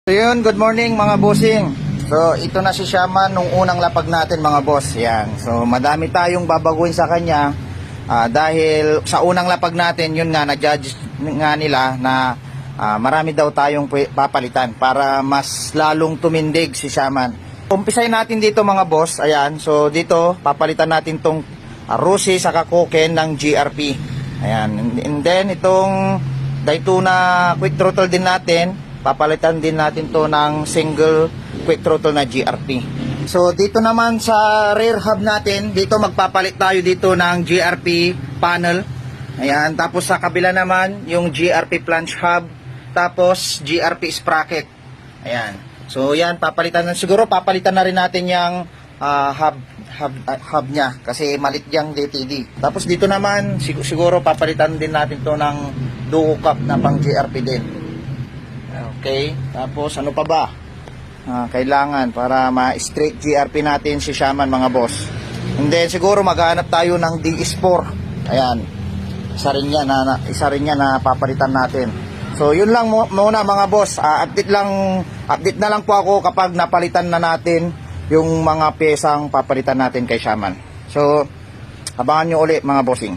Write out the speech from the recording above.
So yun, good morning mga bossing. So ito na si Shaman nung unang lapag natin mga boss. Yan. So madami tayong babaguhin sa kanya dahil sa unang lapag natin, yun nga na-judge nga nila na marami daw tayong papalitan para mas lalong tumindig si Shaman. Umpisahin natin dito mga boss. Ayan. So dito papalitan natin tong Rusi sa Koken ng GRP. Ayan. And then itong Daytona quick throttle din natin. Papalitan din natin to ng single quick throttle na GRP. So dito naman sa rear hub natin, dito magpapalit tayo dito ng GRP panel. Ayan, tapos sa kabila naman yung GRP flange hub, tapos GRP sprocket. Ayan. So yan, papalitan na siguro, papalitan na rin natin yung hub niya kasi malit yung DTD. Tapos dito naman siguro papalitan din natin to ng duo cup na pang GRP din. Okay, tapos ano pa ba? Kailangan para ma-straight GRP natin si Shaman mga boss. And then siguro maghanap tayo ng DS4. Ayan. Isa rin yan na papalitan natin. So yun lang muna mga boss. Update na lang po ako kapag napalitan na natin yung mga pyesang papalitan natin kay Shaman. So abangan nyo ulit mga bossing.